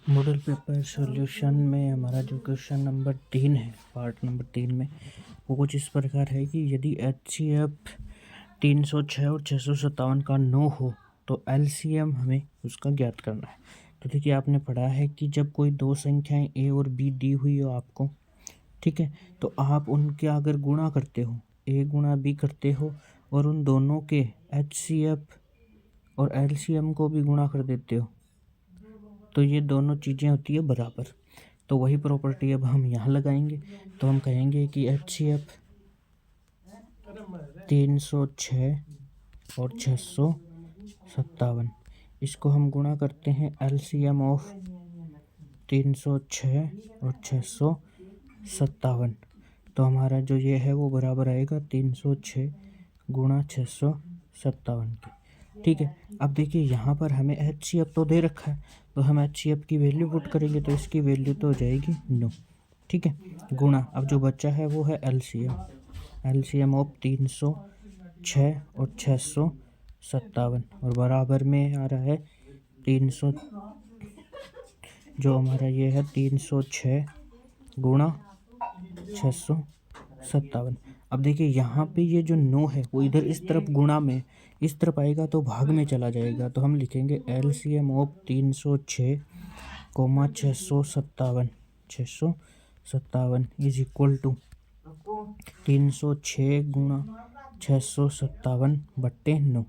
Model paper solution में हमारा जो क्वेश्चन नंबर 3 है, पार्ट नंबर 3 में वो कुछ इस प्रकार है कि यदि HCF 306 और 657 का 9 हो तो LCM हमें उसका ज्ञात करना है। तो देखिए, आपने पढ़ा है कि जब कोई दो संख्याएं A और B दी हुई हो आपको, ठीक है, तो आप उनके अगर गुणा करते हो, A गुणा B करते हो और उन दोनों के HCF और LCM को भी गुणा कर देते हो, तो ये दोनों चीज़ें होती है बराबर। तो वही प्रॉपर्टी अब हम यहाँ लगाएंगे। तो हम कहेंगे कि HCF 306 और 657, इसको हम गुणा करते हैं LCM ऑफ 306 और 657। तो हमारा जो ये है वो बराबर आएगा 306 गुणा 657 के। ठीक है, अब देखिए यहाँ पर हमें HCF तो दे रखा है, तो हम HCF की वैल्यू पुट करेंगे तो इसकी वैल्यू तो हो जाएगी 9। ठीक है, गुणा अब जो बचा है वो है LCM ऑफ 306 और 657 और बराबर में आ रहा है 300, जो हमारा ये है 306 गुणा 657। अब देखिए यहाँ पे ये जो 9 है वो इधर इस तरफ गुणा में इस तरफ आएगा तो भाग में चला जाएगा। तो हम लिखेंगे LCM of 306 comma 657 is equal to 306 गुणा 657 बट्टे 9।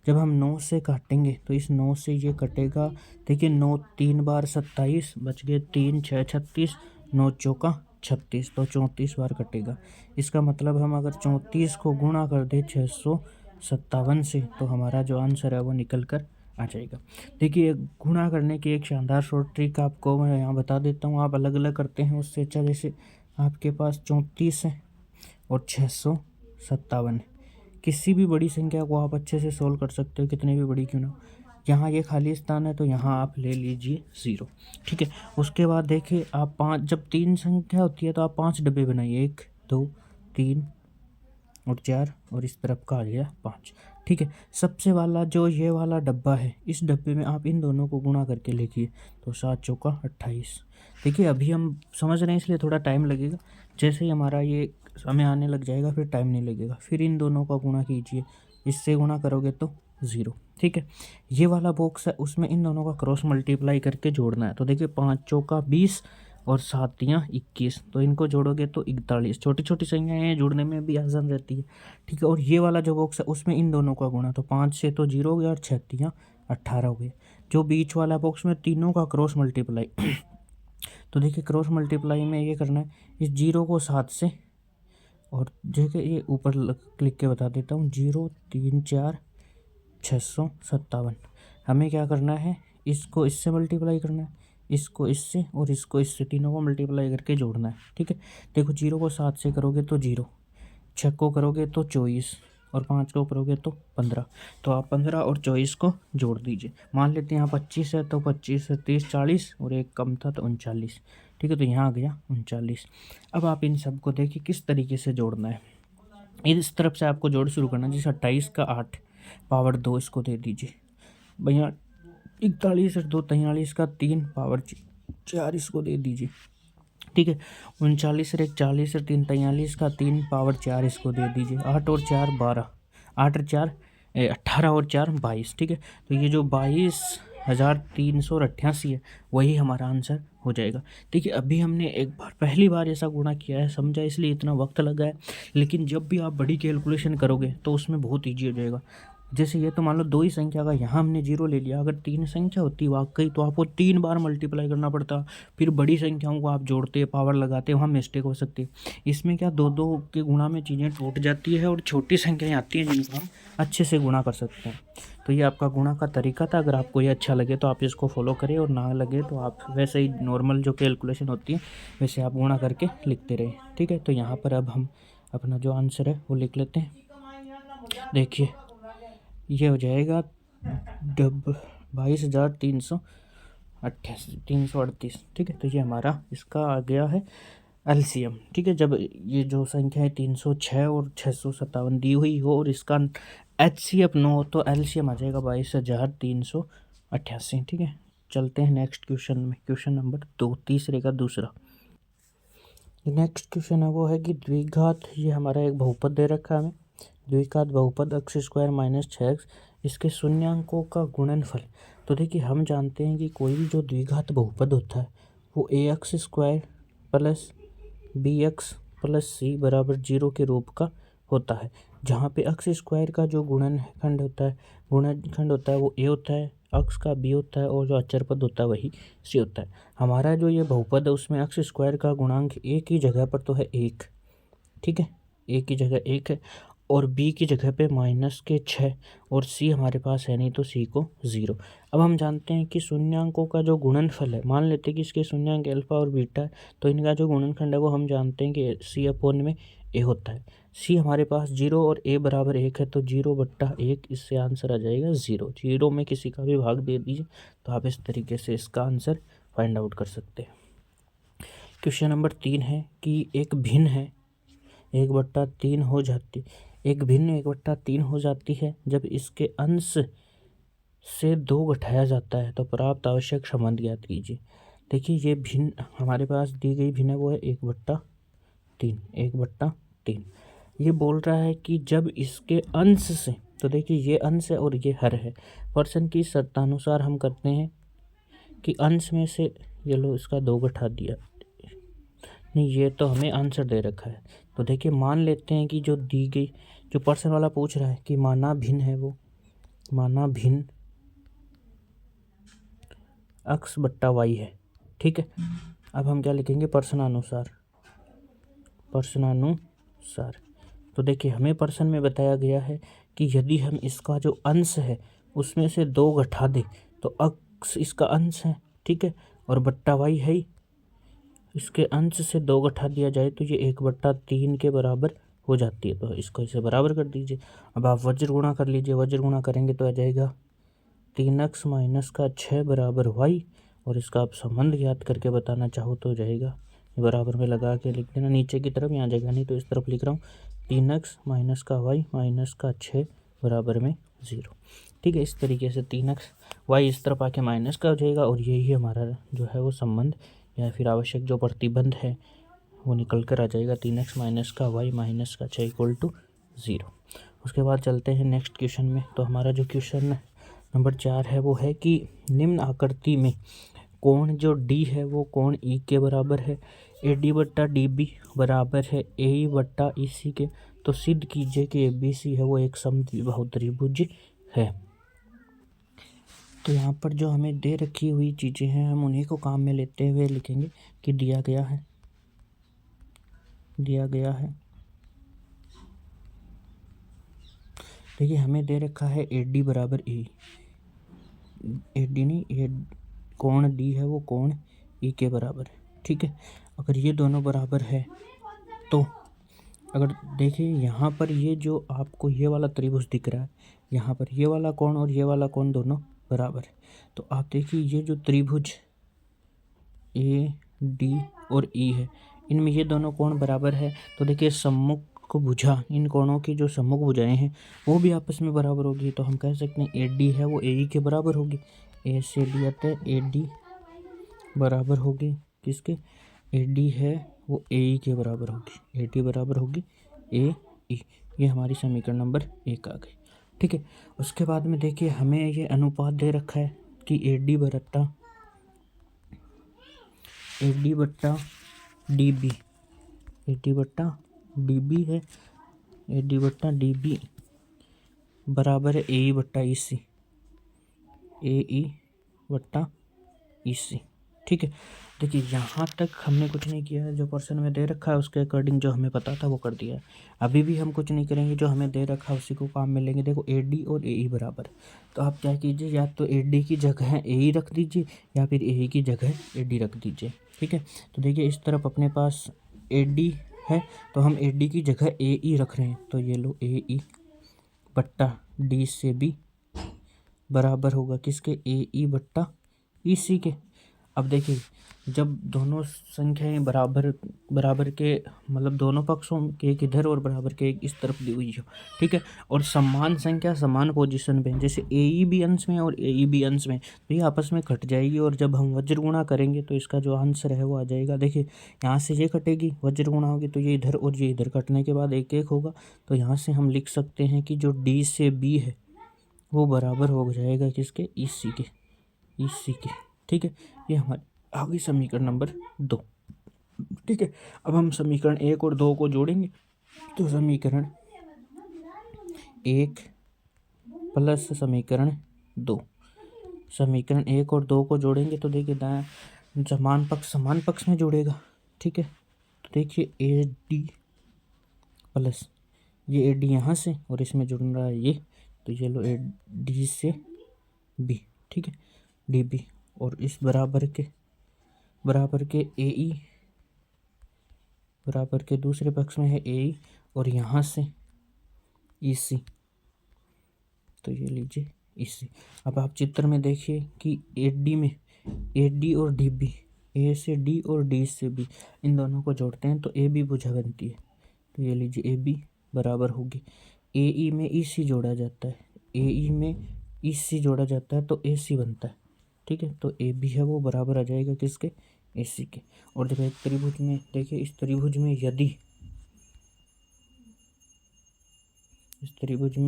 जब हम 9 से काटेंगे तो इस 9 से ये कटेगा। देखिए 9 3 बार 27, बच गए 3 6 36, 9 चौका 36, तो 34 बार कटेगा। इसका मतलब हम अगर 34 को गुणा कर दे 657 से तो हमारा जो आंसर है वो निकल कर आ जाएगा। देखिए, गुणा करने की एक शानदार शॉर्ट ट्रिक आपको मैं यहाँ बता देता हूँ। आप अलग अलग करते हैं उससे अच्छा, जैसे आपके पास 34 है और 657 है, किसी भी बड़ी संख्या को आप अच्छे से सोल्व कर सकते हो, कितनी भी बड़ी क्यों ना हो। यहाँ ये खाली स्थान है तो यहाँ आप ले लीजिए 0। ठीक है, उसके बाद देखिए आप 5, जब 3 संख्या होती है तो आप 5 डब्बे बनाइए, 1 2 3 और 4 और इस तरफ का आ गया 5। ठीक है, सबसे वाला जो ये वाला डब्बा है, इस डब्बे में आप इन दोनों को गुणा करके लिखिए, तो 7 चौका 28। देखिए अभी हम समझ रहे हैं इसलिए थोड़ा टाइम लगेगा, जैसे ही हमारा ये समय आने लग जाएगा फिर टाइम नहीं लगेगा। फिर इन दोनों का गुणा कीजिए, इससे गुणा करोगे तो 0। ठीक है, ये वाला बॉक्स है उसमें इन दोनों का क्रॉस मल्टीप्लाई करके जोड़ना है। तो देखिए 5 चौका 20 और 7 तियाँ 21, तो इनको जोड़ोगे तो 41। छोटी छोटी संख्याएं जोड़ने में भी आसान रहती है। ठीक है, और ये वाला जो बॉक्स है उसमें इन दोनों का गुणा, तो 5 से तो 0 हो गया और 6 तियाँ 18 हो गए। जो बीच वाला बॉक्स में तीनों का क्रॉस मल्टीप्लाई तो देखिए क्रॉस मल्टीप्लाई में ये करना है, इस 0 को 7 से, और देखिए ये ऊपर क्लिक के बता देता हूँ, 0 3 4 657। हमें क्या करना है, इसको इससे मल्टीप्लाई करना है, इसको इससे और इसको इससे, तीनों को मल्टीप्लाई करके जोड़ना है। ठीक है, देखो 0 को 7 से करोगे तो 0, 6 को करोगे तो 24 और 5 को करोगे तो 15। तो आप 15 और 24 को जोड़ दीजिए। मान लेते हैं यहाँ 25 है तो 25 से 30 40 और एक कम था तो 39। ठीक है, तो यहाँ आ गया 39। अब आप इन सब को देखिए किस तरीके से जोड़ना है। इस तरफ से आपको जोड़ शुरू करना है, जैसे 28 का 8 पावर 2 इसको दे दीजिए भैया, 41 और 2 43 का 3 पावर 4 इसको दे दीजिए। ठीक है, 39 और 1 40 और 3 43 का 3 पावर 4 इसको दे दीजिए। 8 और 4 12, 8 और 4 18 और 4 22। ठीक है, तो ये जो 22,388 है वही हमारा आंसर हो जाएगा। देखिए अभी हमने एक बार पहली बार ऐसा गुणा किया है, समझा इसलिए इतना वक्त लगा है, लेकिन जब भी आप बड़ी कैलकुलेशन करोगे तो उसमें बहुत ईजी हो जाएगा। जैसे ये तो मान लो 2 ही संख्या का यहाँ हमने 0 ले लिया, अगर 3 संख्या होती वाकई तो आपको 3 बार मल्टीप्लाई करना पड़ता, फिर बड़ी संख्याओं को आप जोड़ते पावर लगाते, वहाँ मिस्टेक हो सकती है। इसमें क्या 2 के गुणा में चीज़ें टूट जाती है और छोटी संख्याएँ आती हैं जिनको हम अच्छे से गुणा कर सकते हैं। तो ये आपका गुणा का तरीका था। अगर आपको ये अच्छा लगे तो आप इसको फॉलो करें, और ना लगे तो आप वैसे ही नॉर्मल जो कैलकुलेशन होती है वैसे आप गुणा करके लिखते रहें। ठीक है, तो यहाँ पर अब हम अपना जो आंसर है वो लिख लेते हैं। देखिए ये हो जाएगा 22,338। ठीक है, तो ये हमारा इसका आ गया है LCM। ठीक है, जब ये जो संख्या है 306 और 657 दी हुई हो और इसका HCF 9 हो तो LCM आ जाएगा 22,388। ठीक है, चलते हैं नेक्स्ट क्वेश्चन में। क्वेश्चन नंबर 2, तीसरे का दूसरा। नेक्स्ट क्वेश्चन है वो है कि द्विघात, ये हमारा एक बहुपद दे रखा है हमें, द्विघात बहुपद x स्क्वायर माइनस 6x, इसके शून्यांकों का गुणनफल। तो देखिए हम जानते हैं कि कोई भी जो द्विघात बहुपद होता है वो ax square plus bx plus c बराबर 0 के रूप का होता है, जहाँ पे x स्क्वायर का जो गुणनखंड होता है वो a होता है, x का b होता है, और जो अचर पद होता है वही c होता है। हमारा जो ये बहुपद है उसमें x स्क्वायर का गुणांक a की जगह पर तो है 1, ठीक है, a की जगह 1 है, और b की जगह पे -6, और c हमारे पास है नहीं तो c को 0। अब हम जानते हैं कि शून्यांकों का जो गुणनफल है, मान लेते हैं कि इसके शून्यांक अल्फा और बीटा है, तो इनका जो गुणनखंड है वो हम जानते हैं कि c अपॉन में a होता है। c हमारे पास 0 और a बराबर 1 है, तो 0/1, इससे आंसर आ जाएगा 0। 0 में किसी का भी भाग दे दीजिए, तो आप इस तरीके से इसका आंसर फाइंड आउट कर सकते हैं। क्वेश्चन नंबर 3 है कि एक भिन्न 1/3 हो जाती है जब इसके अंश से 2 घटाया जाता है, तो प्राप्त आवश्यक संबंध ज्ञात कीजिए। देखिए ये भिन्न हमारे पास दी गई भिन्न है वो है 1/3। ये बोल रहा है कि जब इसके अंश से, तो देखिए ये अंश है और ये हर है, प्रश्न की शर्तानुसार हम करते हैं कि अंश में से ये लो इसका 2 घटा दिया, नहीं ये तो हमें आंसर दे रखा है। तो देखिए मान लेते हैं कि जो दी गई, जो पर्सन वाला पूछ रहा है कि माना भिन्न है, वो माना भिन्न x/y है, ठीक है। अब हम क्या लिखेंगे, प्रश्नानुसार। तो देखिए हमें प्रश्न में बताया गया है कि यदि हम इसका जो अंश है उसमें से 2 घटा दें तो x इसका अंश है, ठीक है, और बट्टा y है ही, इसके अंश से 2 घटा दिया जाए तो ये 1/3 के बराबर हो जाती है, तो इसको इसे बराबर कर दीजिए। अब आप वज्र गुणा कर लीजिए, वज्र गुणा करेंगे तो आ जाएगा 3x माइनस का 6 बराबर y, और इसका आप संबंध ज्ञात करके बताना चाहो तो हो जाएगा, ये बराबर में लगा के लिख देना नीचे की तरफ, यहाँ जाएगा नहीं तो इस तरफ लिख रहा हूँ 3x माइनस का y माइनस का 6 बराबर में 0, ठीक है। इस तरीके से 3x y इस तरफ आके माइनस का हो जाएगा, और यही हमारा जो है वो संबंध या फिर आवश्यक जो प्रतिबंध है वो निकल कर आ जाएगा 3x माइनस का y माइनस का 6 = 0। उसके बाद चलते हैं नेक्स्ट क्वेश्चन में। तो हमारा जो क्वेश्चन नंबर 4 है वो है कि निम्न आकृति में कोण जो D है वो कोण E के बराबर है, AD/DB बराबर है AE/EC के, तो सिद्ध कीजिए कि ABC है वो एक समद्विबाहु त्रिभुज है। तो यहाँ पर जो हमें दे रखी हुई चीज़ें हैं हम उन्हीं को काम में लेते हुए लिखेंगे कि दिया गया है देखिए हमें दे रखा है AD बराबर E, कोण D है वो कोण E के बराबर है, ठीक है। अगर ये दोनों बराबर है तो अगर देखिए यहाँ पर ये जो आपको ये वाला त्रिभुज दिख रहा है, यहाँ पर ये वाला कोण और ये वाला कोण दोनों बराबर है, तो आप देखिए ये जो त्रिभुज AD और E है इनमें ये दोनों कोण बराबर है, तो देखिए सम्मुख भुजा, इन कोणों की जो सम्मुख भुजाएं हैं वो भी आपस में बराबर होगी, तो हम कह सकते हैं AD है वो AE के बराबर होगी, A से D आता है AD बराबर होगी किसके, AD है वो AE के बराबर होगी, AD बराबर होगी AE। ये हमारी समीकरण नंबर 1 आ गई, ठीक है। उसके बाद में देखिए हमें ये अनुपात दे रखा है कि AD बट्टा DB, AD बट्टा DB है, AD बट्टा DB बराबर है AE/EC, AE/EC, ठीक है। देखिए यहाँ तक हमने कुछ नहीं किया है, जो क्वेश्चन में दे रखा है उसके अकॉर्डिंग जो हमें पता था वो कर दिया है। अभी भी हम कुछ नहीं करेंगे, जो हमें दे रखा है उसी को काम में लेंगे। देखो AD और AE बराबर, तो आप क्या कीजिए, या तो AD की जगह AE रख दीजिए या फिर AE की जगह AD रख दीजिए, ठीक है। तो देखिए इस तरफ अपने पास AD है तो हम AD की जगह AE रख रहे हैं, तो ये लो AE बट्टा D से B बराबर होगा किसके, AE/EC के। अब देखिए, जब दोनों संख्याएं बराबर बराबर के मतलब दोनों पक्षों के एक इधर और बराबर के एक इस तरफ दी हुई हो, ठीक है, और समान संख्या समान पोजीशन पे, जैसे ए ई बी अंश में और ए ई बी अंश में, तो ये आपस में कट जाएगी। और जब हम वज्र गुणा करेंगे तो इसका जो आंसर है वो आ जाएगा। देखिए, यहाँ से ये कटेगी, वज्र गुणा होगी तो ये इधर और ये इधर, कटने के बाद एक एक होगा। तो यहाँ से हम लिख सकते हैं कि जो डी से बी है वो बराबर हो जाएगा किसके, इसी के, इसी के, ठीक है। ये हमारे आ गई समीकरण नंबर 2, ठीक है। अब हम समीकरण 1 और 2 को जोड़ेंगे, तो समीकरण 1 प्लस समीकरण 2, समीकरण 1 और 2 को जोड़ेंगे तो देखिए दाएं समान पक्ष में जुड़ेगा, ठीक है। तो देखिए ए डी प्लस ये ए डी यहाँ से और इसमें जुड़ रहा है ये, तो ये लो ए डी से बी, ठीक है, डी बी। और इस बराबर के ए ई बराबर के दूसरे पक्ष में है ए ई, और यहाँ से ई सी, तो ये लीजिए इसी। अब आप चित्र में देखिए कि ए डी में ए डी और डी बी, ए से डी और डी से बी, इन दोनों को जोड़ते हैं तो ए बी भुजा बनती है। तो ये लीजिए ए बी बराबर होगी ए ई में ई सी जोड़ा जाता है, ए ई में ई सी जोड़ा जाता है तो ए सी बनता है, ठीक है। तो ए बी है वो बराबर आ जाएगा किसके, ए सी के। और जब एक त्रिभुज में देखिए, इस त्रिभुज में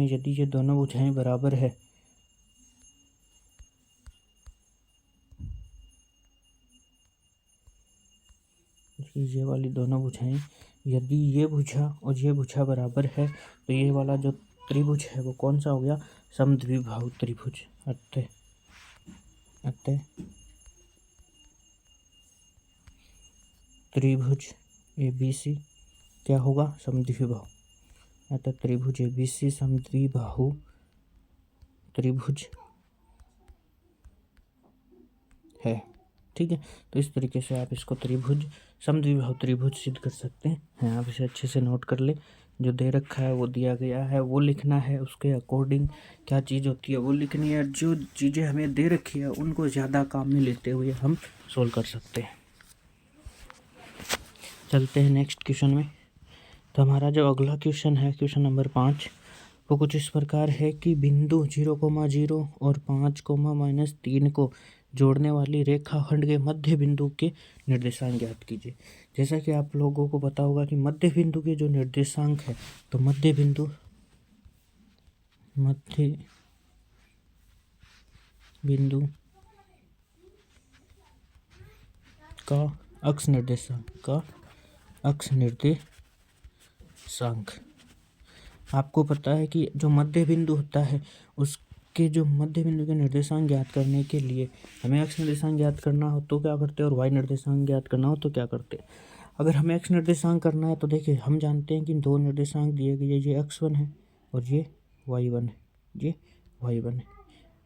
यदि ये दोनों भुजाएं बराबर है, ये वाली दोनों भुजाएं, यदि ये भुजा और ये भुजा बराबर है तो ये वाला जो त्रिभुज है वो कौन सा हो गया, समद्विबाहु त्रिभुज। अतः त्रिभुज ए बी सी क्या होगा, समद्विबाहु। अतः त्रिभुज ए बी सी समद्विबाहु त्रिभुज है, ठीक है। तो इस तरीके से आप इसको समद्विबाहु त्रिभुज सिद्ध कर सकते हैं। आप इसे अच्छे से नोट कर ले, जो दे रखा है वो दिया गया है वो लिखना है, उसके अकॉर्डिंग क्या चीज़ होती है वो लिखनी है। जो चीज़ें हमें दे रखी है उनको ज़्यादा काम में लेते हुए हम सोल्व कर सकते हैं। चलते हैं नेक्स्ट क्वेश्चन में। तो हमारा जो अगला क्वेश्चन है, क्वेश्चन नंबर 5, वो कुछ इस प्रकार है कि बिंदु 0,0 और 5,-3 को जोड़ने वाली रेखाखंड के मध्य बिंदु के निर्देशांक ज्ञात कीजिए। जैसा कि आप लोगों को पता होगा कि मध्य बिंदु के जो निर्देशांक है, तो मध्य बिंदु का अक्ष निर्देशांक आपको पता है कि जो मध्य बिंदु होता है उसके जो मध्य बिंदु के निर्देशांक ज्ञात करने के लिए हमें एक्स निर्देशांक ज्ञात करना हो तो क्या करते हैं, और वाई निर्देशांक ज्ञात करना हो तो क्या करते हैं। अगर हमें एक्स निर्देशांक करना है तो देखिए, हम जानते हैं कि दो निर्देशांक दिए गए, ये x1 है और ये y1 है,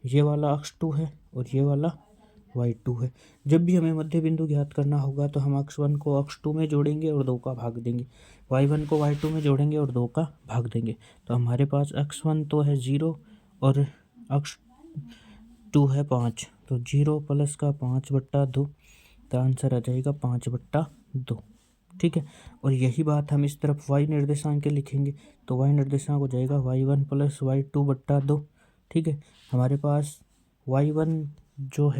ये वाला x2 है और ये वाला y2 है। जब भी हमें मध्य बिंदु ज्ञात करना होगा तो हम x1 को x2 में जोड़ेंगे और 2 का भाग देंगे, y1 को y2 में जोड़ेंगे और 2 का भाग देंगे। तो हमारे पास x1 तो है 0 और x2 है 5, तो 0 प्लस का 5/2, तो आंसर आ जाएगा 5/2, ठीक है। और यही बात हम इस तरफ y निर्देशांक के लिखेंगे, तो y निर्देशांक हो जाएगा y1 प्लस y2/2, ठीक है। हमारे पास y1 जो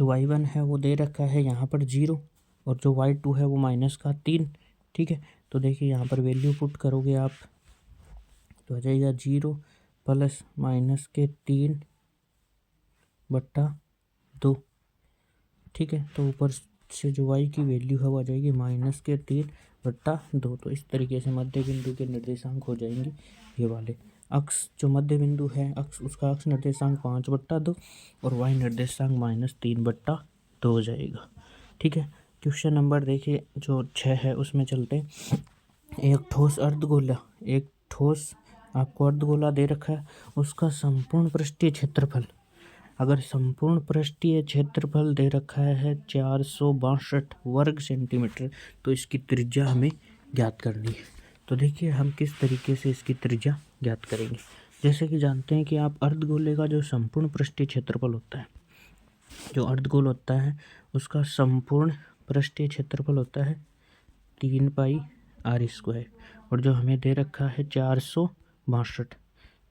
y1 है वो दे रखा है यहाँ पर 0 और जो y2 है वो -3, ठीक है। तो देखिए यहाँ पर वैल्यू पुट करोगे आप तो आ जाएगा 0 प्लस -3/2, ठीक है। तो ऊपर से जो y की वैल्यू है वो आ जाएगी -3/2। तो इस तरीके से मध्य बिंदु के निर्देशांक हो जाएंगे ये वाले। अक्ष जो मध्य बिंदु है उसका अक्ष निर्देशांक 5/2 और y निर्देशांक -3/2 हो जाएगा, ठीक है। क्वेश्चन नंबर देखिए जो 6 है उसमें चलते हैं। एक ठोस आपको अर्धगोला दे रखा है, उसका संपूर्ण पृष्ठीय क्षेत्रफल, अगर संपूर्ण पृष्ठीय क्षेत्रफल दे रखा है 462 वर्ग सेंटीमीटर, तो इसकी त्रिज्या हमें ज्ञात करनी है। तो देखिए हम किस तरीके से इसकी त्रिज्या ज्ञात करेंगे। जैसे कि जानते हैं कि आप अर्धगोले का जो संपूर्ण पृष्ठीय क्षेत्रफल होता है जो अर्धगोल होता है उसका संपूर्ण पृष्ठीय क्षेत्रफल होता है 3 पाई आर स्क्वायर, और जो हमें दे रखा है 462,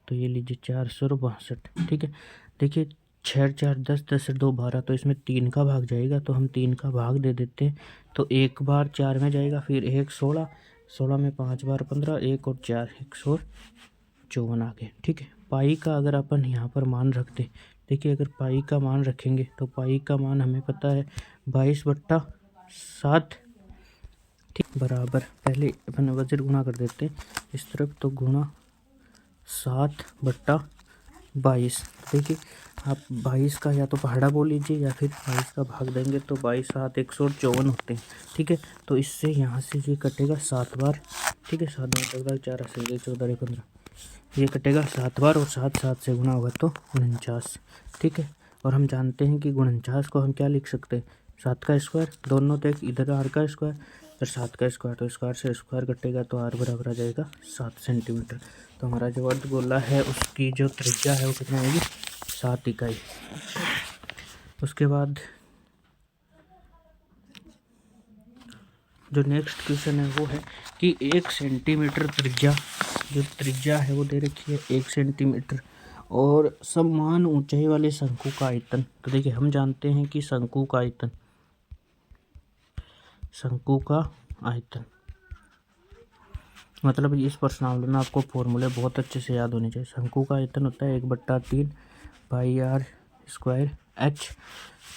तो ये लीजिए 462। ठीक है, देखिए 6 4 10, 10 से 2 12, तो इसमें 3 का भाग जाएगा, तो हम 3 का भाग दे देते हैं। तो एक बार 4 में जाएगा, फिर 1 16, 16 में 5 बार 15, 1 और 4 154 आ गए। ठीक है, पाई का अगर अपन यहाँ पर मान रखते, देखिए अगर पाई का मान रखेंगे तो पाई का मान हमें पता है 22/7। ठीक, बराबर पहले अपन वजन गुणा कर देते हैं इस तरफ, तो गुणा 7/22। देखिए आप 22 का या तो पहाड़ा बोल लीजिए या फिर 22 का भाग देंगे तो 22 7 154 होते हैं। ठीक है, तो इससे यहाँ से ये कटेगा 7 बार। ठीक है, 7 बार 14 4 से 14 15, ये कटेगा 7 बार, और 7 7 से गुणा होगा तो 49। ठीक है, और हम जानते हैं कि 49 को हम क्या लिख सकते हैं, 7 का स्क्वायर, दोनों तो एक, इधर आर का स्क्वायर, फिर 7 का स्क्वायर, तो स्क्वायर से स्क्वायर कटेगा तो आर बराबर आ जाएगा 7 सेंटीमीटर। तो हमारा जो अर्धगोला है उसकी जो त्रिज्या है वो कितनी आएगी, 7 इकाई। उसके बाद जो नेक्स्ट क्वेश्चन है वो है कि 1 सेंटीमीटर त्रिज्या, जो त्रिज्या है वो दे रखी है 1 सेंटीमीटर, और समान ऊंचाई वाले शंकु का आयतन। तो देखिए हम जानते हैं कि शंकु का आयतन मतलब इस प्रश्नावली में आपको फॉर्मूले बहुत अच्छे से याद होने चाहिए। शंकु का आयतन होता है 1/3 पाई आर स्क्वायर एच।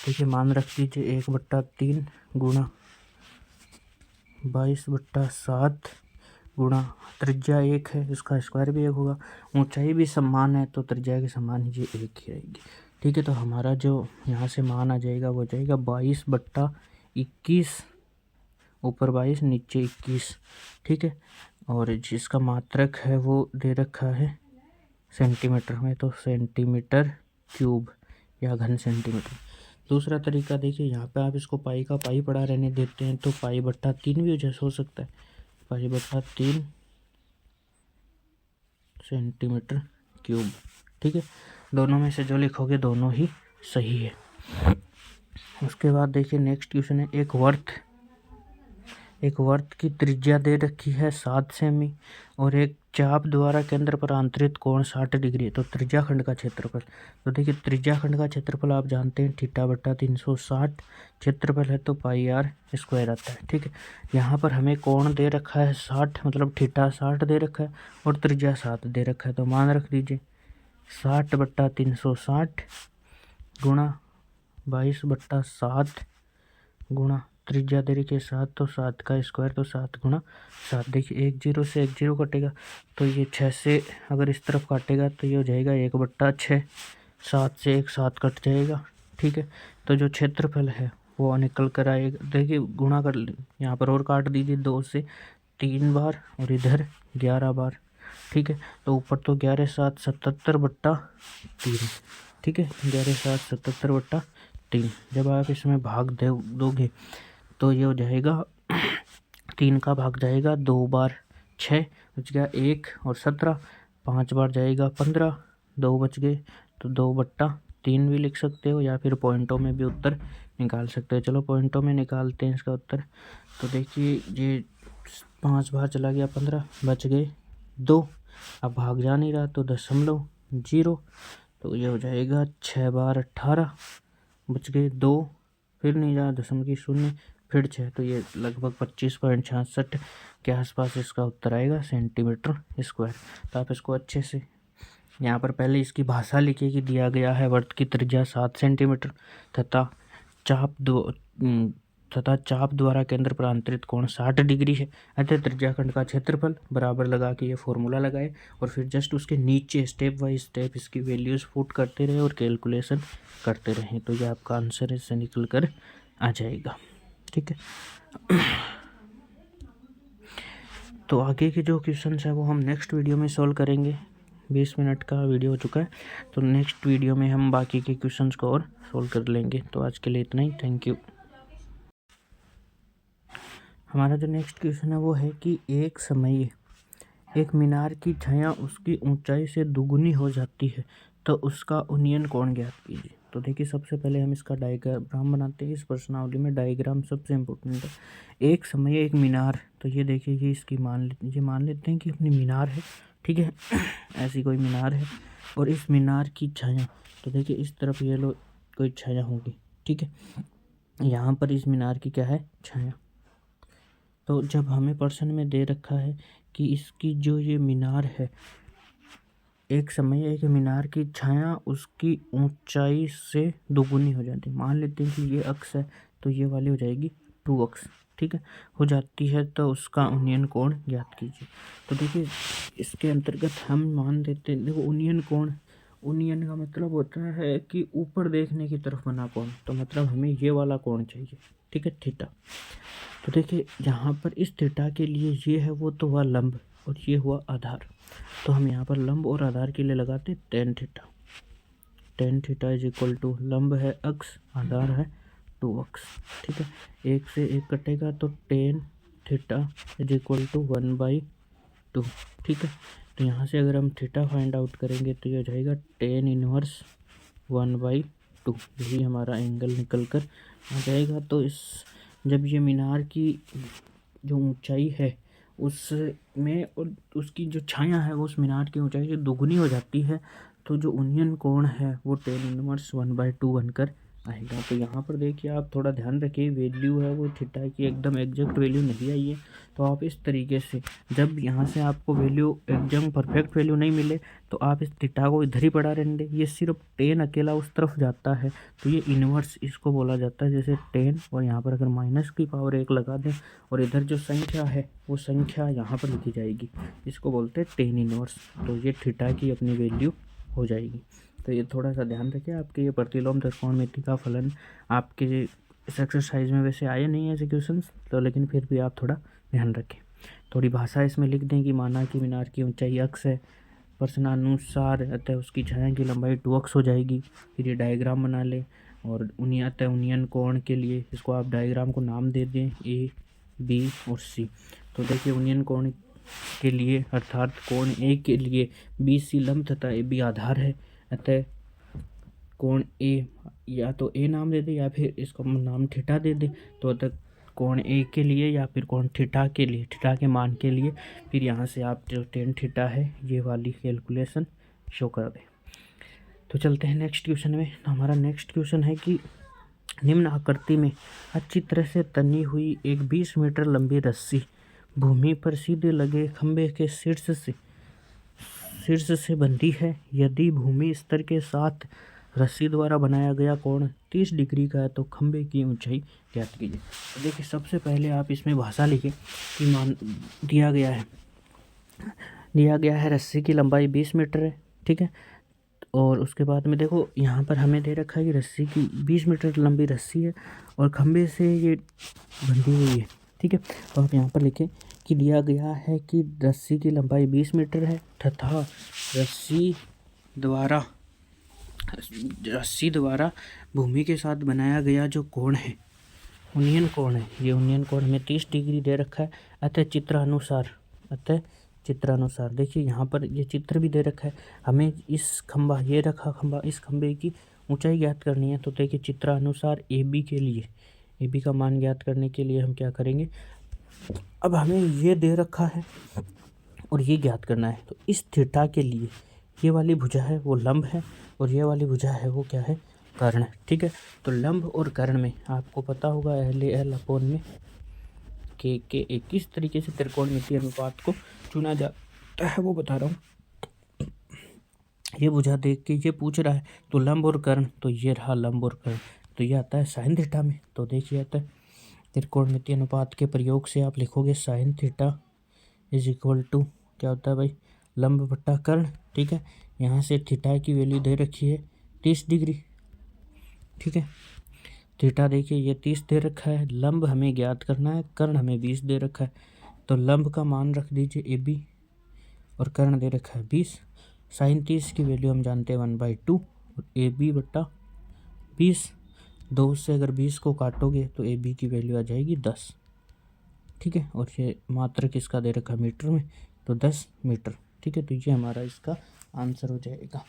देखिए मान रख दीजिए 1/3 गुणा 22/7 गुणा त्रिज्या 1 है, इसका स्क्वायर भी 1 होगा, ऊंचाई भी समान है तो त्रिज्या के समान ही ये 1 ही रहेगी। ठीक है, तो हमारा जो यहाँ से मान आ जाएगा वो जाएगा 22/21, ऊपर 22 नीचे 21। ठीक है, और जिसका मात्रक है वो दे रखा है सेंटीमीटर में, तो सेंटीमीटर क्यूब या घन सेंटीमीटर। दूसरा तरीका देखिए, यहाँ पे आप इसको पाई का पाई पड़ा रहने देते हैं तो पाई/3 भी जैसे हो सकता है, पाई/3 सेंटीमीटर क्यूब। ठीक है, दोनों में से जो लिखोगे दोनों ही सही है। उसके बाद देखिए नेक्स्ट क्वेश्चन है, एक वर्त की त्रिज्या दे रखी है 7 सेमी, और एक चाप द्वारा केंद्र पर आंतरित कोण 60 डिग्री है। तो त्रिज्याखंड का क्षेत्रफल, तो देखिए त्रिज्याखंड का क्षेत्रफल आप जानते हैं θ/360, क्षेत्रफल है तो पाई आर स्क्वायर आता है। ठीक है, यहाँ पर हमें कोण दे रखा है 60, मतलब θ 60 दे रखा है और त्रिज्या 7 दे रखा है, तो मान रख दीजिए 60/360 गुणा 22/7 गुणा त्रिज्या दे रखी है 7, तो 7 का स्क्वायर, तो 7 गुणा 7। देखिए 1 0 से 1 0 कटेगा, तो ये 6 से अगर इस तरफ काटेगा तो ये हो जाएगा 1/6, 7 से 1 7 कट जाएगा। ठीक है, तो जो क्षेत्रफल है वो निकल कर आएगा। देखिए गुणा कर, यहाँ पर और काट दीजिए 2 से 3 बार और इधर 11 बार। ठीक है, तो ऊपर तो 11 7 77/3। ठीक है, 11 7 77/3। जब आप इसमें भाग दोगे तो ये हो जाएगा 3 का भाग जाएगा 2 बार 6 बच गया 1 और 17, 5 बार जाएगा 15, 2 बच गए, तो 2/3 भी लिख सकते हो, या फिर पॉइंटों में भी उत्तर निकाल सकते हो। चलो पॉइंटों में निकालते हैं इसका उत्तर। तो देखिए ये 5 बार चला गया 15, बच गए 2, अब भाग जा नहीं रहा तो 0.0, तो ये हो जाएगा 6 बार 18, बच गए 2, फिर नहीं जा 0.0 फिर 6, तो ये लगभग 25.66 के आसपास इसका उत्तर आएगा सेंटीमीटर स्क्वायर। तो आप इसको अच्छे से यहाँ पर पहले इसकी भाषा लिखिए कि दिया गया है वर्त की त्रिज्या 7 सेंटीमीटर तथा चाप द्वारा केंद्र पर आंतरित कोण 60 डिग्री है, अतः त्रिज्याखंड का क्षेत्रफल बराबर लगा के ये फॉर्मूला लगाए, और फिर जस्ट उसके नीचे स्टेप बाय स्टेप इसकी वैल्यूज़ पुट करते रहे और कैलकुलेशन करते रहें, तो ये आपका आंसर इससे निकल कर आ जाएगा। ठीक है, तो आगे के जो क्वेश्चन है वो हम नेक्स्ट वीडियो में सॉल्व करेंगे। 20 मिनट का वीडियो हो चुका है, तो नेक्स्ट वीडियो में हम बाकी के क्वेश्चंस को और सॉल्व कर लेंगे। तो आज के लिए इतना ही, थैंक यू। हमारा जो नेक्स्ट क्वेश्चन है वो है कि एक समय एक मीनार की छाया उसकी ऊंचाई से दुगुनी हो जाती है, तो उसका उन्नयन कोण ज्ञात कीजिए। तो देखिए सबसे पहले हम इसका डायग्राम बनाते हैं। इस प्रश्नावली में डायग्राम सबसे इम्पोर्टेंट है। एक समय एक मीनार, तो ये देखिए ये इसकी मान लेते हैं कि अपनी मीनार है, ठीक है। ऐसी कोई मीनार है और इस मीनार की छाया, तो देखिए इस तरफ ये लो कोई छाया होगी, ठीक है। यहाँ पर इस मीनार की क्या है, छाया। तो जब हमें प्रश्न में दे रखा है कि इसकी जो ये मीनार है, एक समय एक मीनार की छाया उसकी ऊंचाई से दोगुनी हो जाती है। मान लेते हैं कि ये अक्स है, तो ये वाली हो जाएगी 2x, ठीक है, हो जाती है। तो उसका उन्नयन कोण ज्ञात कीजिए। तो देखिए इसके अंतर्गत हम मान देते हैं, देखो उन्नयन कोण, उन्नयन का मतलब होता है कि ऊपर देखने की तरफ बना कोण, तो मतलब हमें ये वाला कोण चाहिए, ठीक है, थीटा। तो देखिए यहाँ पर इस थीटा के लिए ये है वो तो हुआ लंब और ये हुआ आधार। तो हम यहाँ पर लंब और आधार के लिए लगाते tan theta. Tan theta is equal to, लंब है अक्स, आधार है 2x, ठीक है। एक से एक कटेगा तो tan theta is equal to 1/2, ठीक है। तो यहाँ से अगर हम थीटा फाइंड आउट करेंगे तो ये हो जाएगा टेन इनवर्स 1/2, यही हमारा एंगल निकल कर आ जाएगा। तो इस जब ये मीनार की जो ऊंचाई है उसमें और उसकी जो छाया है वो उस मीनार की ऊंचाई से दोगुनी हो जाती है, तो जो उन्नयन कोण है वो टेन इनवर्स 1/2 बनकर आएगा। तो यहाँ पर देखिए आप थोड़ा ध्यान रखिए, वैल्यू है वो थीटा की एकदम एग्जैक्ट वैल्यू नहीं आई है। तो आप इस तरीके से, जब यहाँ से आपको वैल्यू एकदम परफेक्ट वैल्यू नहीं मिले तो आप इस थीटा को इधर ही पड़ा रहने दें। ये सिर्फ टेन अकेला उस तरफ जाता है तो ये इन्वर्स इसको बोला जाता है, जैसे टेन और यहाँ पर अगर माइनस की पावर 1 लगा दें और इधर जो संख्या है वो संख्या यहाँ पर लिखी जाएगी, इसको बोलते हैं टेन इन्वर्स। तो ये थीटा की अपनी वैल्यू हो जाएगी। तो ये थोड़ा सा ध्यान रखिए। आपके ये प्रतिलोम त्रिकोणमिति का फलन आपके इस एक्सरसाइज में वैसे आए नहीं ऐसे क्वेश्चंस, तो लेकिन फिर भी आप थोड़ा ध्यान रखें। थोड़ी भाषा इसमें लिख दें कि माना कि मीनार की ऊंचाई x है, प्रश्नानुसार अतः उसकी छाया की लंबाई 2x हो जाएगी। फिर ये डायग्राम बना लें और अतः उन्नयन कोण के लिए इसको आप डायग्राम को नाम दे दें A, B और C। तो देखिए उन्नयन कोण के लिए अर्थात कोण A के लिए BC लंब तथा AB आधार है, अतः कोण A या तो A नाम दे दे या फिर इसको नाम थीटा दे दे। तो अतः कोण A के लिए या फिर कोण थीटा के लिए, थीटा के मान के लिए फिर यहाँ से आप जो टेन थीटा है ये वाली कैलकुलेशन शो कर दें। तो चलते हैं नेक्स्ट क्वेश्चन में। हमारा नेक्स्ट क्वेश्चन है कि निम्न आकृति में अच्छी तरह से तनी हुई एक 20 मीटर लंबी रस्सी भूमि पर सीधे लगे खंभे के शीर्ष से बंधी है। यदि भूमि स्तर के साथ रस्सी द्वारा बनाया गया कोण 30 डिग्री का है तो खंभे की ऊंचाई ज्ञात कीजिए। तो देखिए सबसे पहले आप इसमें भाषा लिखें कि मान दिया गया है रस्सी की लंबाई 20 मीटर है, ठीक है। और उसके बाद में देखो यहाँ पर हमें दे रखा है कि रस्सी की 20 मीटर लंबी रस्सी है और खंभे से ये बंधी हुई है, ठीक है। तो आप यहाँ पर लिखें कि दिया गया है कि रस्सी की लंबाई 20 मीटर है तथा रस्सी द्वारा भूमि के साथ बनाया गया जो कोण है उन्नयन कोण है, ये उन्नयन कोण हमें 30 डिग्री दे रखा है। अतः चित्रानुसार देखिए यहाँ पर ये चित्र भी दे रखा है। हमें इस खंभा, ये रखा खंभा, इस खंभे की ऊंचाई ज्ञात करनी है। तो देखिए चित्रानुसार AB के लिए, AB का मान ज्ञात करने के लिए हम क्या करेंगे, अब हमें ये दे रखा है और ये ज्ञात करना है। तो इस थीटा के लिए ये वाली भुजा है वो लंब है और ये वाली भुजा है वो क्या है, कर्ण है, ठीक है। तो लंब और कर्ण में आपको पता होगा L अपॉन में K किस तरीके से त्रिकोणमितीय अनुपात को चुना जाता है वो बता रहा हूँ। ये भुजा देख के ये पूछ रहा है तो लंब और कर्ण, तो ये रहा लंब और कर्ण, तो ये आता है साइन थीटा में। तो देखिए आता है त्रिकोणमितीय अनुपात के प्रयोग से आप लिखोगे sine theta is equal to क्या होता है भाई, लंब बट्टा कर्ण, ठीक है। यहाँ से थीटा की वैल्यू दे रखी है 30 डिग्री, ठीक है। थीटा देखिए ये 30 दे रखा है, लंब हमें ज्ञात करना है, कर्ण हमें 20 दे रखा है। तो लंब का मान रख दीजिए AB और कर्ण दे रखा है 20। साइन 30 की वैल्यू हम जानते हैं 1/2 और AB बट्टा 20। 2 से अगर 20 को काटोगे तो AB की वैल्यू आ जाएगी 10, ठीक है। और ये मात्रक इसका दे रखा मीटर में, तो 10 मीटर, ठीक है। तो ये हमारा इसका आंसर हो जाएगा।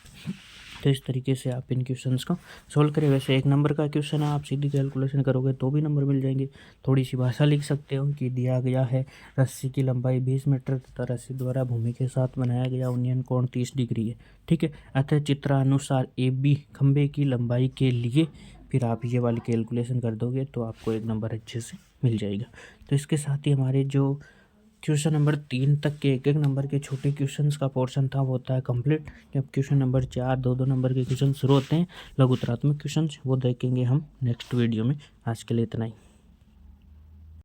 तो इस तरीके से आप इन क्वेश्चंस को सोल्व करें। वैसे 1 नंबर का क्वेश्चन है, आप सीधी कैलकुलेशन करोगे तो भी नंबर मिल जाएंगे। थोड़ी सी भाषा लिख सकते हो कि दिया गया है रस्सी की लंबाई 20 मीटर तथा रस्सी द्वारा भूमि के साथ बनाया गया उन्नयन कोण 30 डिग्री है। ठीक है, अतः चित्रानुसार AB खंभे की लंबाई के लिए फिर आप ये वाली कैलकुलेशन कर दोगे तो आपको 1 नंबर अच्छे से मिल जाएगा। तो इसके साथ ही हमारे जो क्वेश्चन नंबर 3 तक के 1-1 नंबर के छोटे क्वेश्चंस का पोर्शन था वो होता है कंप्लीट। जब क्वेश्चन नंबर 4 2-2 नंबर के क्वेश्चन शुरू होते हैं लघुतरात्मक क्वेश्चन, वो देखेंगे हम नेक्स्ट वीडियो में। आज के लिए इतना ही।